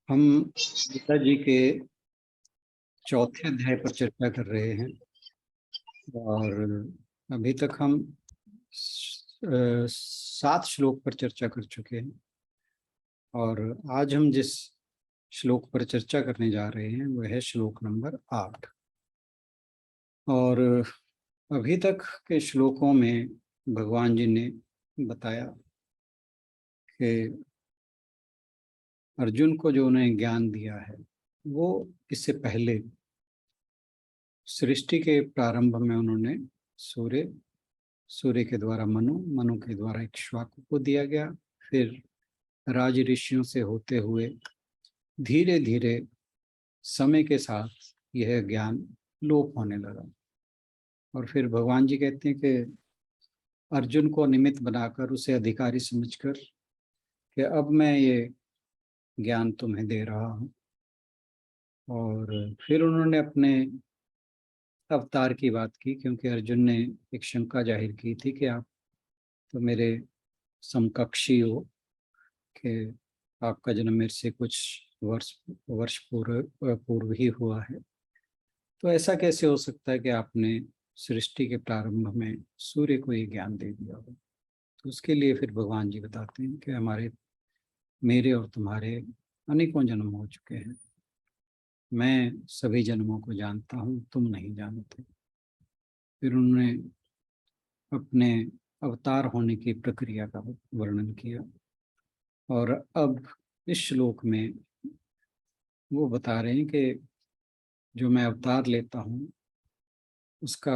हम गीता जी के चौथे अध्याय पर चर्चा कर रहे हैं और अभी तक हम 7 श्लोक पर चर्चा कर चुके हैं। और आज हम जिस श्लोक पर चर्चा करने जा रहे हैं वह है श्लोक नंबर 8। और अभी तक के श्लोकों में भगवान जी ने बताया कि अर्जुन को जो उन्हें ज्ञान दिया है वो इससे पहले सृष्टि के प्रारंभ में उन्होंने सूर्य के द्वारा मनु के द्वारा इक्ष्वाकु को दिया गया। फिर राज ऋषियों से होते हुए धीरे धीरे समय के साथ यह ज्ञान लोप होने लगा। और फिर भगवान जी कहते हैं कि अर्जुन को निमित्त बनाकर उसे अधिकारी समझकर कि अब मैं ये ज्ञान तुम्हें दे रहा हूँ। और फिर उन्होंने अपने अवतार की बात की, क्योंकि अर्जुन ने एक शंका जाहिर की थी कि आप तो मेरे समकक्षी हो, कि आपका जन्म मेरे से कुछ वर्ष वर्ष पूर्व ही हुआ है, तो ऐसा कैसे हो सकता है कि आपने सृष्टि के प्रारंभ में सूर्य को ये ज्ञान दे दिया हो। तो उसके लिए फिर भगवान जी बताते हैं कि मेरे और तुम्हारे अनेकों जन्म हो चुके हैं, मैं सभी जन्मों को जानता हूँ, तुम नहीं जानते। फिर उन्होंने अपने अवतार होने की प्रक्रिया का वर्णन किया। और अब इस श्लोक में वो बता रहे हैं कि जो मैं अवतार लेता हूँ उसका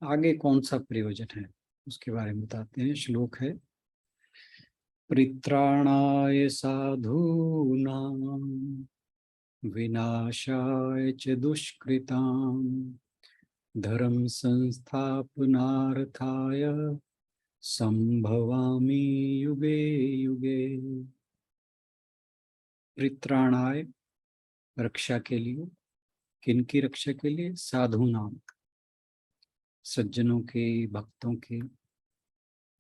आगे कौन सा प्रयोजन है, उसके बारे में बताते हैं। श्लोक है, परित्राणाय साधूनां विनाशाय च दुष्कृतां धर्म संस्थापनार्थाय संभवामि युगे युगे। परित्राणाय, रक्षा के लिए। किनकी रक्षा के लिए? साधु नाम, सज्जनों की, भक्तों की।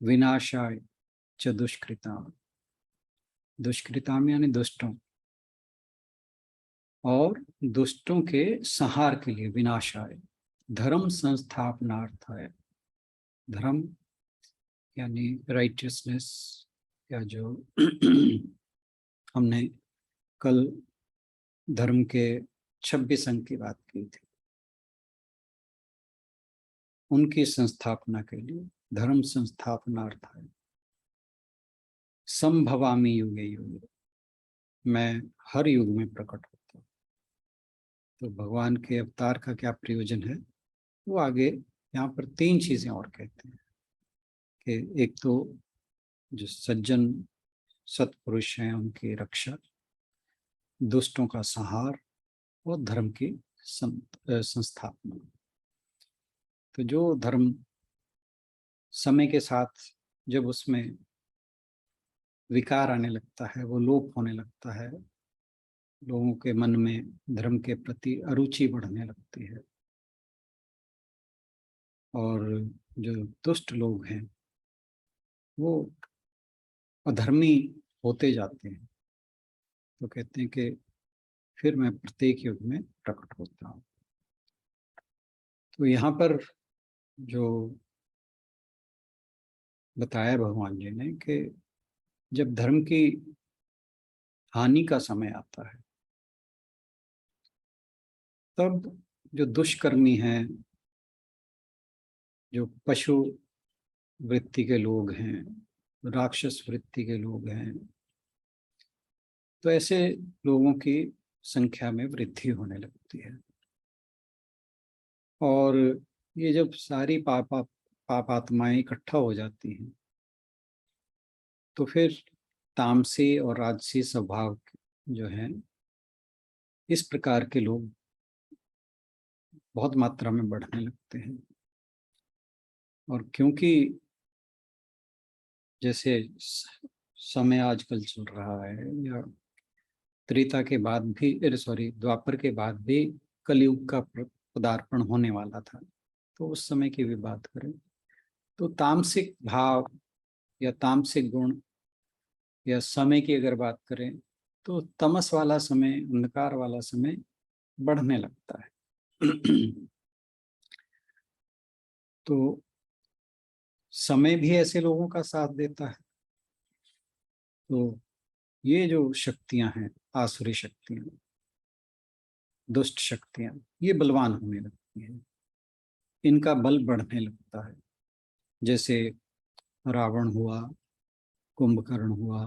विनाशाय च दुष्कृताम, दुष्कृताम यानी दुष्टों, और दुष्टों के संहार के लिए विनाशाय। धर्म संस्थापनार्थाय, धर्म यानी राइटियसनेस, या जो हमने कल धर्म के 26 अंक की बात की थी, उनकी संस्थापना के लिए धर्म संस्थापनार्थाय संभवामि युगे युगे, मैं हर युग में प्रकट होता हूँ। तो भगवान के अवतार का क्या प्रयोजन है, वो आगे यहाँ पर 3 चीजें और कहते हैं कि एक तो जो सज्जन सत्पुरुष हैं उनकी रक्षा, दुष्टों का संहार, और धर्म की संस्थापना। तो जो धर्म समय के साथ जब उसमें विकार आने लगता है, वो लोप होने लगता है, लोगों के मन में धर्म के प्रति अरुचि बढ़ने लगती है, और जो दुष्ट लोग हैं वो अधर्मी होते जाते हैं, तो कहते हैं कि फिर मैं प्रत्येक युग में प्रकट होता हूँ। तो यहाँ पर जो बताया भगवान जी ने कि जब धर्म की हानि का समय आता है, तब जो दुष्कर्मी हैं, जो पशु वृत्ति के लोग हैं, राक्षस वृत्ति के लोग हैं, तो ऐसे लोगों की संख्या में वृद्धि होने लगती है। और ये जब सारी पाप आत्माएं इकट्ठा हो जाती हैं, तो फिर तामसी और राजसी स्वभाव जो है, इस प्रकार के लोग बहुत मात्रा में बढ़ने लगते हैं। और क्योंकि जैसे समय आजकल चल रहा है, या त्रेता के बाद भी, सॉरी, द्वापर के बाद भी कलयुग का पदार्पण होने वाला था, तो उस समय की भी बात करें तो तामसिक भाव या तामसिक गुण या समय की अगर बात करें तो तमस वाला समय, अंधकार वाला समय बढ़ने लगता है। तो समय भी ऐसे लोगों का साथ देता है। तो ये जो शक्तियां हैं, आसुरी शक्तियां, दुष्ट शक्तियां, ये बलवान होने लगती हैं, इनका बल बढ़ने लगता है। जैसे रावण हुआ, कुंभकर्ण हुआ,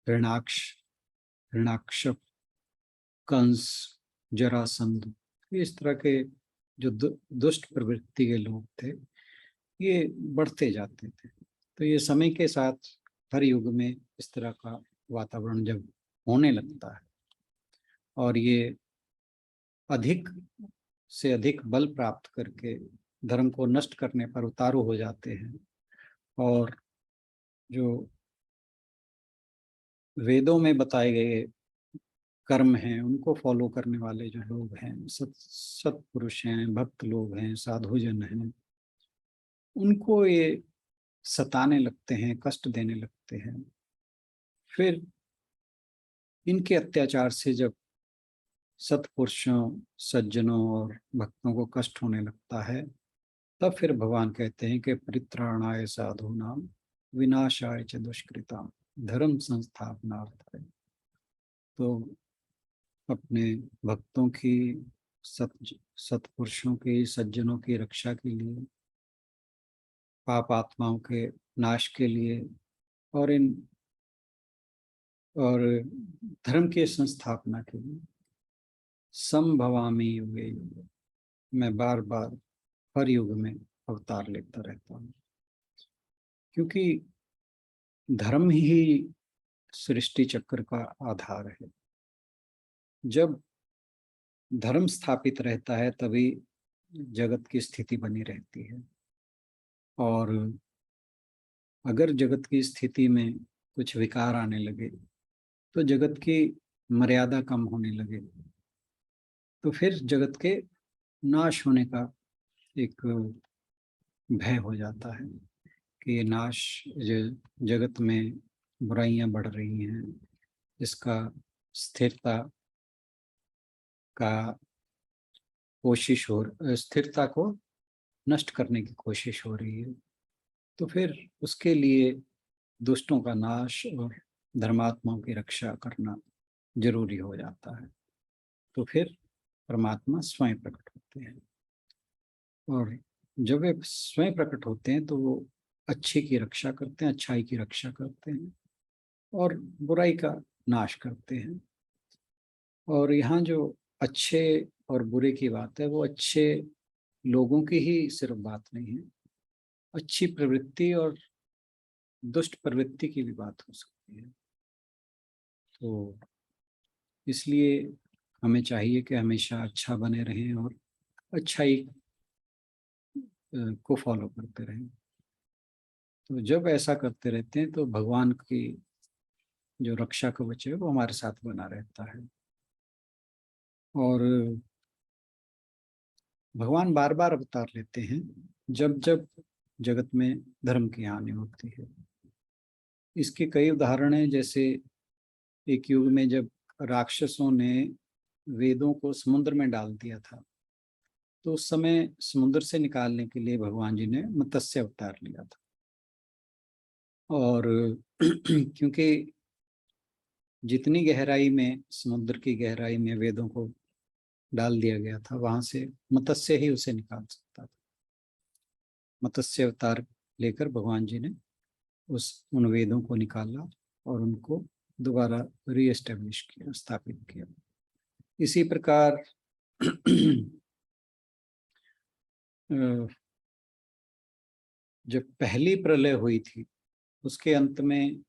हिरणाक्ष, हिरणाक्ष, कंस, जरासंध, इस तरह के जो दुष्ट प्रवृत्ति के लोग थे, ये बढ़ते जाते थे। तो ये समय के साथ हर युग में इस तरह का वातावरण जब होने लगता है और ये अधिक से अधिक बल प्राप्त करके धर्म को नष्ट करने पर उतारू हो जाते हैं, और जो वेदों में बताए गए कर्म हैं उनको फॉलो करने वाले जो लोग हैं, सत्पुरुष हैं, भक्त लोग हैं, साधुजन हैं, उनको ये सताने लगते हैं, कष्ट देने लगते हैं। फिर इनके अत्याचार से जब सत्पुरुषों, सज्जनों और भक्तों को कष्ट होने लगता है, तब फिर भगवान कहते हैं कि परित्राणाय साधूनां विनाशाय च दुष्कृतां धर्म संस्थापनार्थाय। तो अपने भक्तों की, सत्पुरुषों की, सज्जनों की रक्षा के लिए, पाप आत्माओं के नाश के लिए, और और धर्म के संस्थापना के लिए संभवामि युगे युगे, मैं बार बार हर युग में अवतार लेता रहता हूँ। क्योंकि धर्म ही सृष्टि चक्र का आधार है। जब धर्म स्थापित रहता है तभी जगत की स्थिति बनी रहती है, और अगर जगत की स्थिति में कुछ विकार आने लगे, तो जगत की मर्यादा कम होने लगे, तो फिर जगत के नाश होने का एक भय हो जाता है कि ये नाश, जगत में बुराइयां बढ़ रही हैं, इसका स्थिरता का स्थिरता को नष्ट करने की कोशिश हो रही है। तो फिर उसके लिए दुष्टों का नाश और धर्मात्माओं की रक्षा करना जरूरी हो जाता है। तो फिर परमात्मा स्वयं प्रकट होते हैं, और जब वे स्वयं प्रकट होते हैं तो वो अच्छे की रक्षा करते हैं, अच्छाई की रक्षा करते हैं, और बुराई का नाश करते हैं। और यहाँ जो अच्छे और बुरे की बात है, वो अच्छे लोगों की ही सिर्फ बात नहीं है, अच्छी प्रवृत्ति और दुष्ट प्रवृत्ति की भी बात हो सकती है। तो इसलिए हमें चाहिए कि हमेशा अच्छा बने रहें और अच्छाई को फॉलो करते रहें। तो जब ऐसा करते रहते हैं तो भगवान की जो रक्षा कवच है वो हमारे साथ बना रहता है, और भगवान बार बार अवतार लेते हैं जब जब जगत में धर्म की हानि होती है। इसके कई उदाहरण हैं। जैसे एक युग में जब राक्षसों ने वेदों को समुद्र में डाल दिया था, तो उस समय समुद्र से निकालने के लिए भगवान जी ने मत्स्य अवतार लिया था। और क्योंकि जितनी गहराई में, समुद्र की गहराई में वेदों को डाल दिया गया था, वहां से मत्स्य ही उसे निकाल सकता था। मत्स्य अवतार लेकर भगवान जी ने उन वेदों को निकाला और उनको दोबारा रीएस्टेब्लिश किया, स्थापित किया। इसी प्रकार जब पहली प्रलय हुई थी, उसके अंत में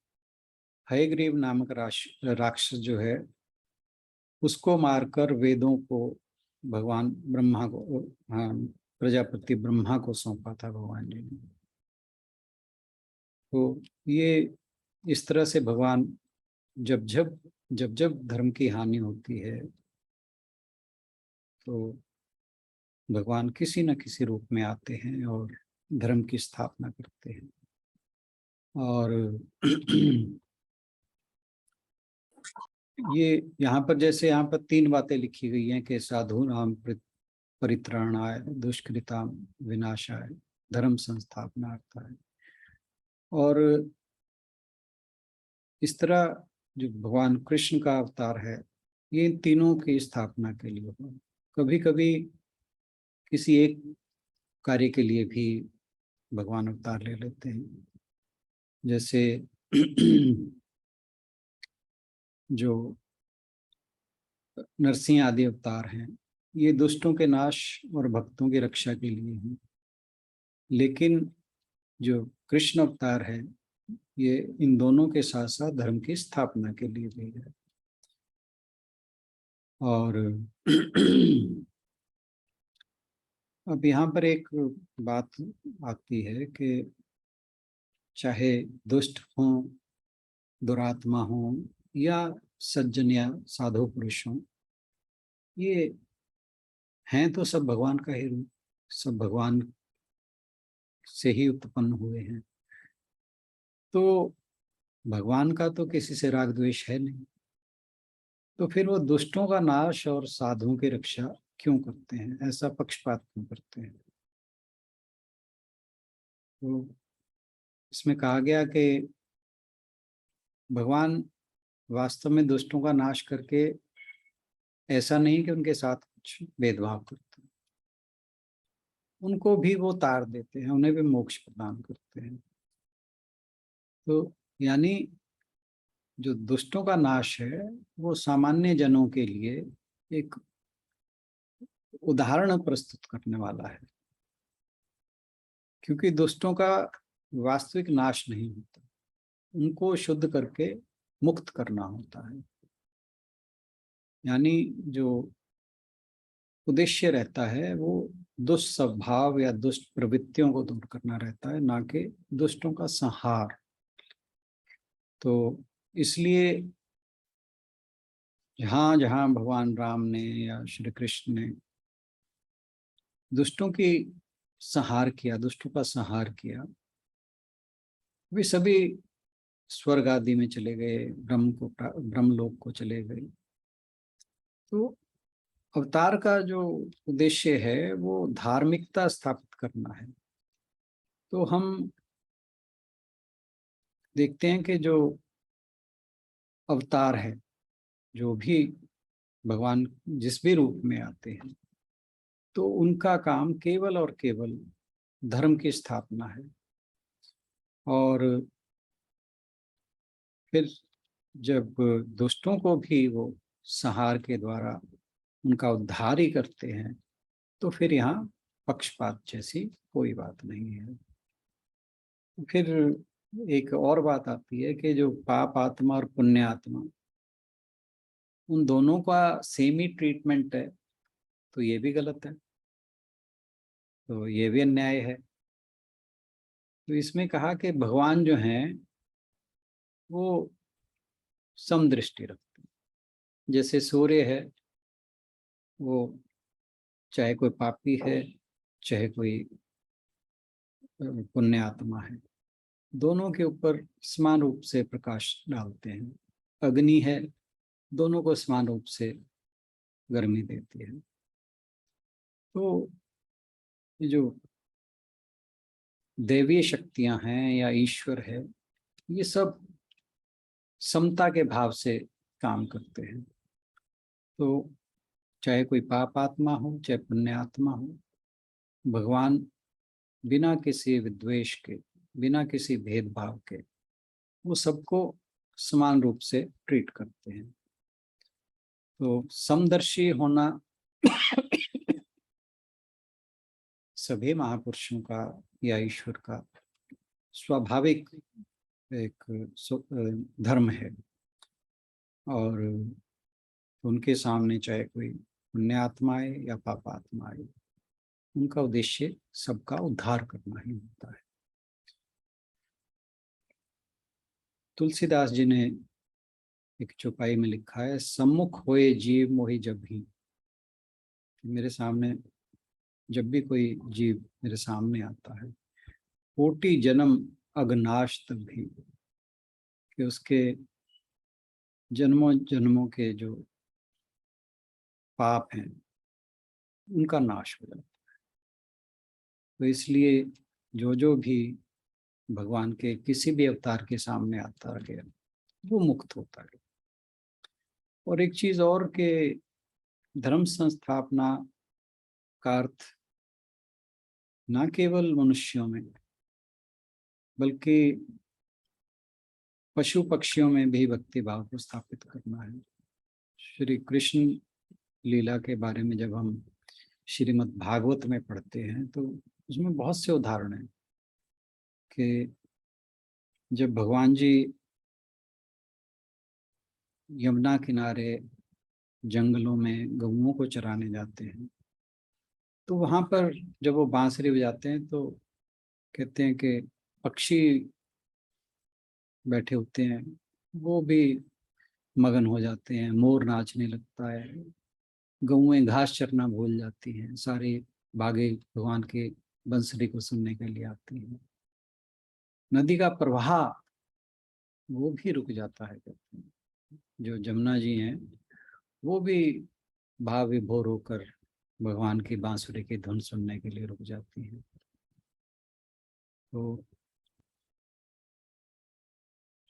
हयग्रीव नामक राक्षस जो है, उसको मारकर वेदों को भगवान ब्रह्मा को, हाँ, प्रजापति ब्रह्मा को सौंपा था भगवान जी ने। तो ये इस तरह से भगवान जब जब धर्म की हानि होती है, तो भगवान किसी न किसी रूप में आते हैं और धर्म की स्थापना करते हैं। और ये यहाँ पर जैसे यहाँ पर 3 बातें लिखी गई हैं कि साधु नाम परित्राणाय दुष्कृताम विनाशाय धर्म संस्थापनार्थाय। और इस तरह जो भगवान कृष्ण का अवतार है ये इन तीनों की स्थापना के लिए हुआ। कभी कभी किसी एक कार्य के लिए भी भगवान अवतार ले लेते हैं। जैसे जो नरसिंह आदि अवतार हैं ये दुष्टों के नाश और भक्तों की रक्षा के लिए हैं। लेकिन जो कृष्ण अवतार है ये इन दोनों के साथ साथ धर्म की स्थापना के लिए भी है। और अब यहाँ पर एक बात आती है कि चाहे दुष्ट हों, दुरात्मा हों या सज्जन या साधु पुरुष हों, ये हैं तो सब भगवान का ही रूप, सब भगवान से ही उत्पन्न हुए हैं। तो भगवान का तो किसी से राग द्वेष है नहीं, तो फिर वो दुष्टों का नाश और साधुओं की रक्षा क्यों करते हैं, ऐसा पक्षपात क्यों करते हैं। तो इसमें कहा गया कि भगवान वास्तव में दुष्टों का नाश करके ऐसा नहीं कि उनके साथ कुछ भेदभाव करते हैं, उनको भी वो तार देते हैं, उन्हें भी मोक्ष प्रदान करते हैं। तो यानी जो दुष्टों का नाश है वो सामान्य जनों के लिए एक उदाहरण प्रस्तुत करने वाला है, क्योंकि दुष्टों का वास्तविक नाश नहीं होता, उनको शुद्ध करके मुक्त करना होता है। यानी जो उद्देश्य रहता है वो दुष्ट स्वभाव या दुष्ट प्रवृत्तियों को दूर करना रहता है, ना कि दुष्टों का संहार। तो इसलिए जहाँ जहाँ भगवान राम ने या श्री कृष्ण ने दुष्टों की संहार किया, दुष्टों का संहार किया, वे सभी स्वर्ग आदि में चले गए, ब्रह्मलोक को चले गए। तो अवतार का जो उद्देश्य है वो धार्मिकता स्थापित करना है। तो हम देखते हैं कि जो अवतार है, जो भी भगवान जिस भी रूप में आते हैं, तो उनका काम केवल और केवल धर्म की स्थापना है। और फिर जब दुष्टों को भी वो संहार के द्वारा उनका उद्धार ही करते हैं, तो फिर यहाँ पक्षपात जैसी कोई बात नहीं है। फिर एक और बात आती है कि जो पाप आत्मा और पुण्य आत्मा, उन दोनों का सेम ही ट्रीटमेंट है, तो ये भी गलत है, तो ये भी अन्याय है। तो इसमें कहा कि भगवान जो हैं वो समदृष्टि रखते हैं। जैसे सूर्य है, वो चाहे कोई पापी है चाहे कोई पुण्य आत्मा है, दोनों के ऊपर समान रूप से प्रकाश डालते हैं। अग्नि है, दोनों को समान रूप से गर्मी देती है। तो ये जो दैवीय शक्तियां हैं या ईश्वर है, ये सब समता के भाव से काम करते हैं। तो चाहे कोई पाप आत्मा हो चाहे पुण्य आत्मा हो, भगवान बिना किसी विद्वेष के, बिना किसी भेदभाव के वो सबको समान रूप से ट्रीट करते हैं। तो समदर्शी होना सभी महापुरुषों का या ईश्वर का स्वाभाविक एक धर्म है। और उनके सामने चाहे कोई पुण्य आत्मा आए या पाप आत्मा आए, उनका उद्देश्य सबका उद्धार करना ही होता है। तुलसीदास जी ने एक चौपाई में लिखा है, सम्मुख होए जीव मोहि जब भी। मेरे सामने जब भी कोई जीव मेरे सामने आता है, कोटि जन्म अगनाश तब भी, कि उसके जन्मों जन्मों के जो पाप हैं उनका नाश हो जाता है। तो इसलिए जो जो भी भगवान के किसी भी अवतार के सामने आता गया वो मुक्त होता गया। और एक चीज और के धर्म संस्थापना का अर्थ न केवल मनुष्यों में बल्कि पशु पक्षियों में भी भक्ति भाव को स्थापित करना है। श्री कृष्ण लीला के बारे में जब हम श्रीमद् भागवत में पढ़ते हैं तो उसमें बहुत से उदाहरण हैं कि जब भगवान जी यमुना किनारे जंगलों में गऊओं को चराने जाते हैं तो वहां पर जब वो बांसुरी बजाते हैं तो कहते हैं कि पक्षी बैठे होते हैं वो भी मगन हो जाते हैं, मोर नाचने लगता है, गऊएं घास चरना भूल जाती हैं, सारे बागे भगवान के बंसरी को सुनने के लिए आती हैं। नदी का प्रवाह वो भी रुक जाता है, कहते हैं। जो जमुना जी हैं वो भी भाव विभोर होकर भगवान की बांसुरी की धुन सुनने के लिए रुक जाती हैं। तो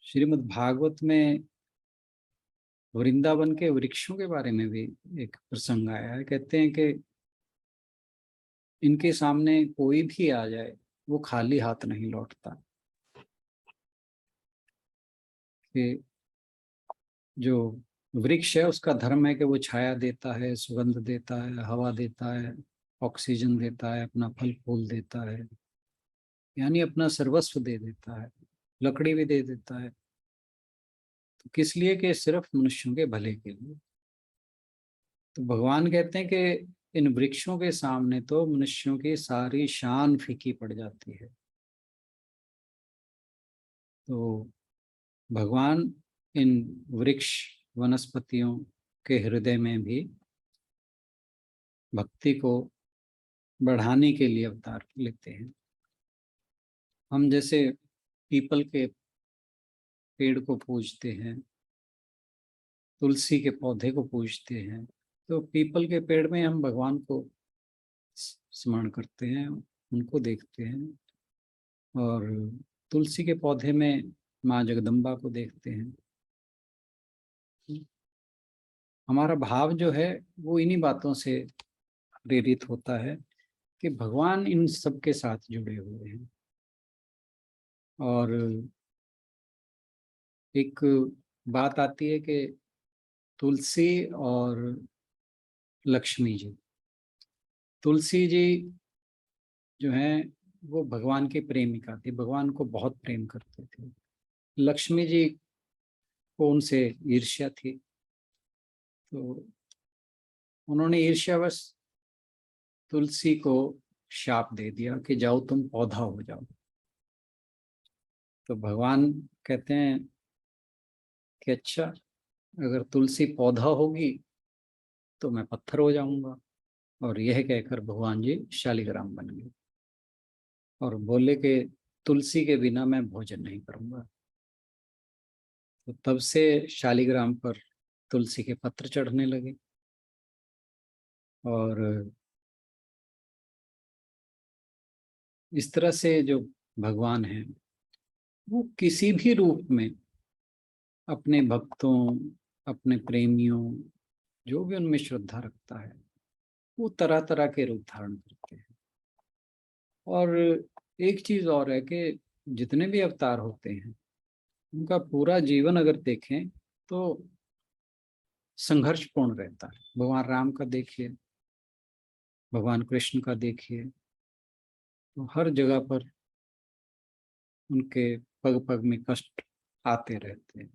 श्रीमद् भागवत में वृंदावन के वृक्षों के बारे में भी एक प्रसंग आया है। कहते हैं कि इनके सामने कोई भी आ जाए वो खाली हाथ नहीं लौटता। कि जो वृक्ष है उसका धर्म है कि वो छाया देता है, सुगंध देता है, हवा देता है, ऑक्सीजन देता है, अपना फल फूल देता है, यानी अपना सर्वस्व दे देता है, लकड़ी भी दे देता है। तो किस लिए? कि सिर्फ मनुष्यों के भले के लिए। तो भगवान कहते हैं कि इन वृक्षों के सामने तो मनुष्यों की सारी शान फीकी पड़ जाती है। तो भगवान इन वृक्ष वनस्पतियों के हृदय में भी भक्ति को बढ़ाने के लिए अवतार लेते हैं। हम जैसे पीपल के पेड़ को पूजते हैं, तुलसी के पौधे को पूजते हैं, तो पीपल के पेड़ में हम भगवान को स्मरण करते हैं, उनको देखते हैं, और तुलसी के पौधे में माँ जगदम्बा को देखते हैं। हमारा भाव जो है वो इन्हीं बातों से प्रेरित होता है कि भगवान इन सब के साथ जुड़े हुए हैं। और एक बात आती है कि तुलसी और लक्ष्मी जी, तुलसी जी जो हैं वो भगवान की प्रेमिका थी, भगवान को बहुत प्रेम करते थे। लक्ष्मी जी को उनसे ईर्ष्या थी, तो उन्होंने ईर्ष्यावश तुलसी को शाप दे दिया कि जाओ तुम पौधा हो जाओ। तो भगवान कहते हैं कि अच्छा, अगर तुलसी पौधा होगी तो मैं पत्थर हो जाऊंगा। और यह कहकर भगवान जी शालिग्राम बन गए और बोले कि तुलसी के बिना मैं भोजन नहीं करूंगा। तो तब से शालिग्राम पर तुलसी के पत्र चढ़ने लगे। और इस तरह से जो भगवान हैं वो किसी भी रूप में अपने भक्तों, अपने प्रेमियों, जो भी उनमें श्रद्धा रखता है वो तरह तरह के रूप धारण करते हैं। और एक चीज और है कि जितने भी अवतार होते हैं उनका पूरा जीवन अगर देखें तो संघर्षपूर्ण रहता है। भगवान राम का देखिए, भगवान कृष्ण का देखिए, तो हर जगह पर उनके पग पग में कष्ट आते रहते हैं।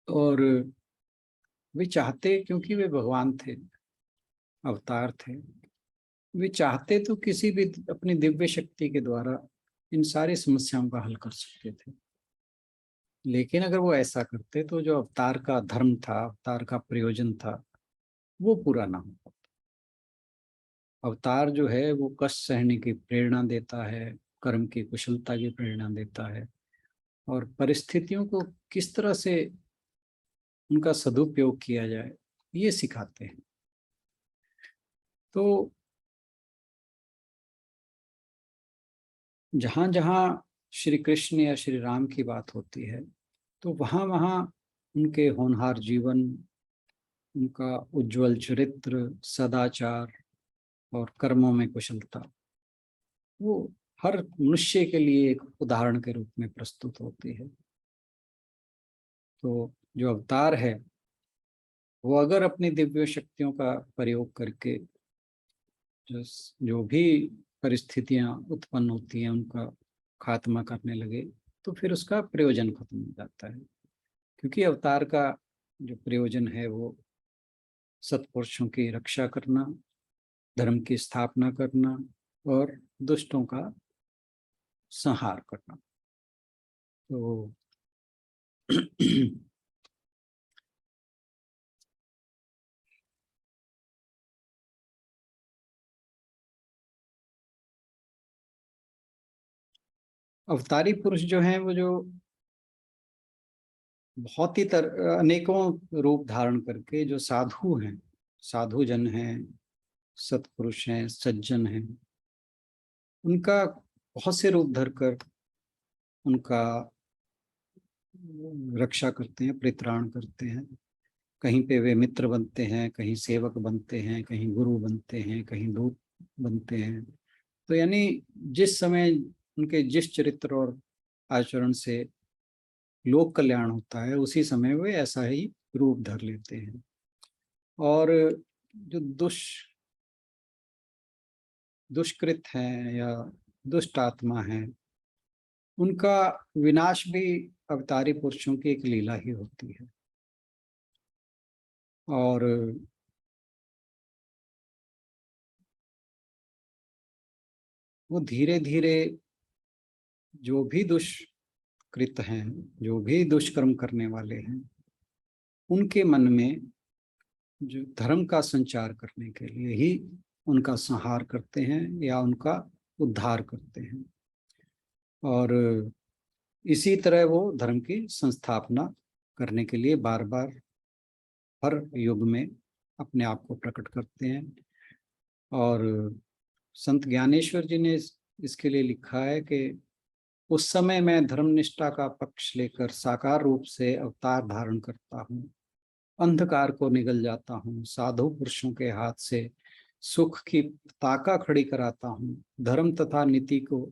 और वे चाहते, क्योंकि वे भगवान थे, अवतार थे, वे चाहते तो किसी भी अपनी दिव्य शक्ति के द्वारा इन सारी समस्याओं का हल कर सकते थे। लेकिन अगर वो ऐसा करते तो जो अवतार का धर्म था, अवतार का प्रयोजन था, वो पूरा ना हो पाता। अवतार जो है वो कष्ट सहने की प्रेरणा देता है, कर्म की कुशलता की प्रेरणा देता है, और परिस्थितियों को किस तरह से उनका सदुपयोग किया जाए, ये सिखाते हैं। तो जहाँ जहाँ श्री कृष्ण या श्री राम की बात होती है, तो वहाँ वहाँ उनके होनहार जीवन, उनका उज्जवल चरित्र, सदाचार और कर्मों में कुशलता, वो हर मनुष्य के लिए एक उदाहरण के रूप में प्रस्तुत होती है। तो जो अवतार है, वो अगर अपनी दिव्य शक्तियों का प्रयोग करके जो भी परिस्थितियां उत्पन्न होती हैं उनका खात्मा करने लगे, तो फिर उसका प्रयोजन खत्म हो जाता है। क्योंकि अवतार का जो प्रयोजन है वो सत्पुरुषों की रक्षा करना, धर्म की स्थापना करना और दुष्टों का संहार करना। तो अवतारी पुरुष जो हैं वो जो बहुत ही अनेकों रूप धारण करके जो साधु हैं, साधु जन हैं, सत्पुरुष हैं, सज्जन हैं, उनका बहुत से रूप धरकर उनका रक्षा करते हैं, परित्राण करते हैं। कहीं पे वे मित्र बनते हैं, कहीं सेवक बनते हैं, कहीं गुरु बनते हैं, कहीं दूत बनते हैं। तो यानी जिस समय उनके जिस चरित्र और आचरण से लोक कल्याण होता है, उसी समय वे ऐसा ही रूप धर लेते हैं। और जो दुष्कृत हैं या दुष्ट आत्मा हैं, उनका विनाश भी अवतारी पुरुषों की एक लीला ही होती है। और वो धीरे धीरे जो भी दुष्कृत हैं, जो भी दुष्कर्म करने वाले हैं, उनके मन में जो धर्म का संचार करने के लिए ही उनका संहार करते हैं या उनका उद्धार करते हैं। और इसी तरह वो धर्म की संस्थापना करने के लिए बार बार हर युग में अपने आप को प्रकट करते हैं। और संत ज्ञानेश्वर जी ने इसके लिए लिखा है कि उस समय मैं धर्मनिष्ठा का पक्ष लेकर साकार रूप से अवतार धारण करता हूँ, अंधकार को निगल जाता हूँ, साधु पुरुषों के हाथ से सुख की पताका खड़ी कराता हूँ, धर्म तथा नीति को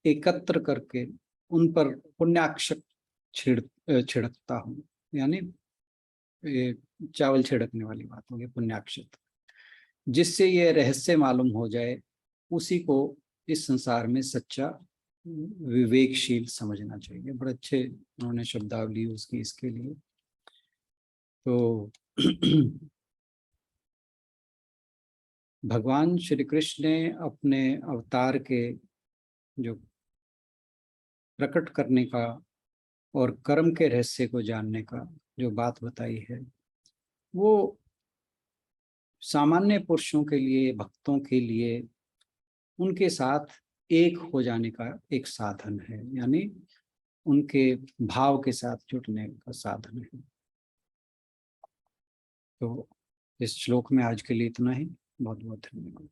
एकत्र करके उन पर पुण्याक्षर छिड़कता हूँ। यानी चावल छिड़कने वाली बात होगी, पुण्याक्षत, जिससे यह रहस्य मालूम हो जाए, उसी को इस संसार में सच्चा विवेकशील समझना चाहिए। बड़े अच्छे उन्होंने शब्दावली यूज की इसके लिए। तो भगवान श्री कृष्ण ने अपने अवतार के जो प्रकट करने का और कर्म के रहस्य को जानने का जो बात बताई है, वो सामान्य पुरुषों के लिए, भक्तों के लिए उनके साथ एक हो जाने का एक साधन है, यानी उनके भाव के साथ जुड़ने का साधन है। तो इस श्लोक में आज के लिए इतना ही। बहुत बहुत धन्यवाद।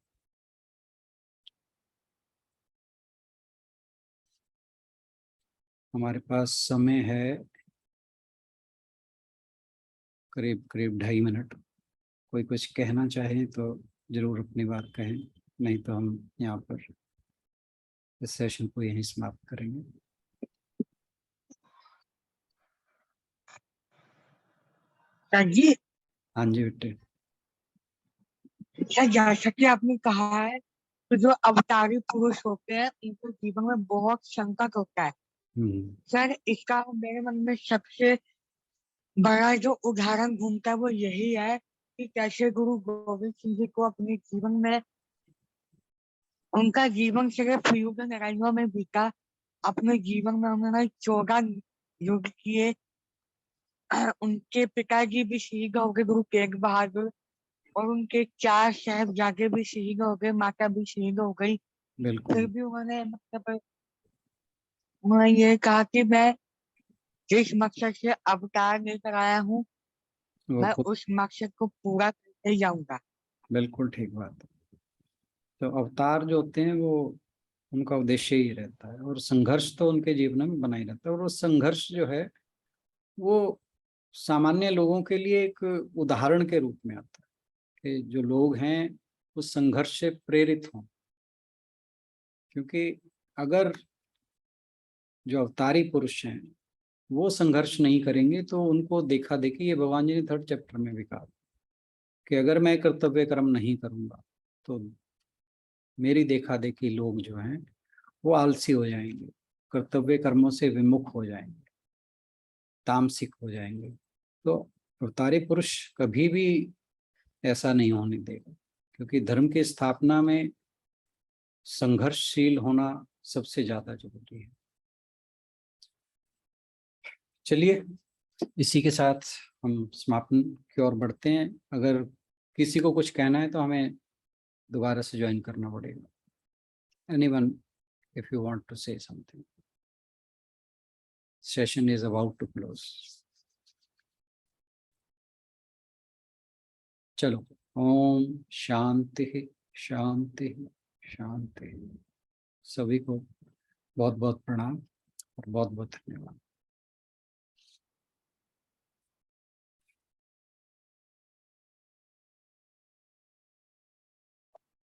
हमारे पास समय है करीब करीब 2.5 मिनट। कोई कुछ कहना चाहे तो जरूर अपनी बात कहें, नहीं तो हम यहाँ पर इस सेशन को यहीं समाप्त करेंगे। जी हाँ जी बेटे। जैसा कि आपने कहा है, तो जो अवतारी पुरुष होते हैं उनके जीवन में बहुत संकट होता है। सर, इसका मेरे मन में सबसे बड़ा जो उदाहरण घूमता है वो यही है कि कैसे गुरु गोविंद सिंह जी को अपने जीवन में, उनका जीवन सिर्फ युग लड़ाइयों में बीता। अपने जीवन में उन्होंने 14 युद्ध किए। उनके पिताजी भी शहीद हो गए, गुरु तेग बहादुर, और उनके 4 साहिबजादे भी शहीद हो गए, माता भी शहीद हो गई। फिर बिल्कुल। भी उन्होंने उन्होंने ये कहा कि मैं जिस मकसद से अवतार लेकर आया हूँ वो मैं खुद, उस मकसद को पूरा करके ही जाऊंगा। बिल्कुल ठीक बात है। तो अवतार जो होते हैं वो, उनका उद्देश्य ही रहता है, और संघर्ष तो उनके जीवन में बना ही रहता है। और वो संघर्ष जो है वो सामान्य लोगों के लिए एक उदाहरण के रूप में आता है कि जो लोग हैं उस संघर्ष से प्रेरित हों। क्योंकि अगर जो अवतारी पुरुष हैं वो संघर्ष नहीं करेंगे तो उनको देखा देखी, ये भगवान जी ने 3rd चैप्टर में भी कहा कि अगर मैं कर्तव्य कर्म नहीं करूंगा तो मेरी देखा देखी लोग जो हैं वो आलसी हो जाएंगे, कर्तव्य कर्मों से विमुख हो जाएंगे, तामसिक हो जाएंगे। तो अवतारी पुरुष कभी भी ऐसा नहीं होने देगा, क्योंकि धर्म की स्थापना में संघर्षशील होना सबसे ज्यादा जरूरी है। चलिए, इसी के साथ हम समापन की ओर बढ़ते हैं। अगर किसी को कुछ कहना है तो हमें दोबारा से ज्वाइन करना पड़ेगा। Anyone, if you want to say something, session is about to close. चलो, ओम शांति शांति शांति। सभी को बहुत बहुत प्रणाम और बहुत बहुत धन्यवाद।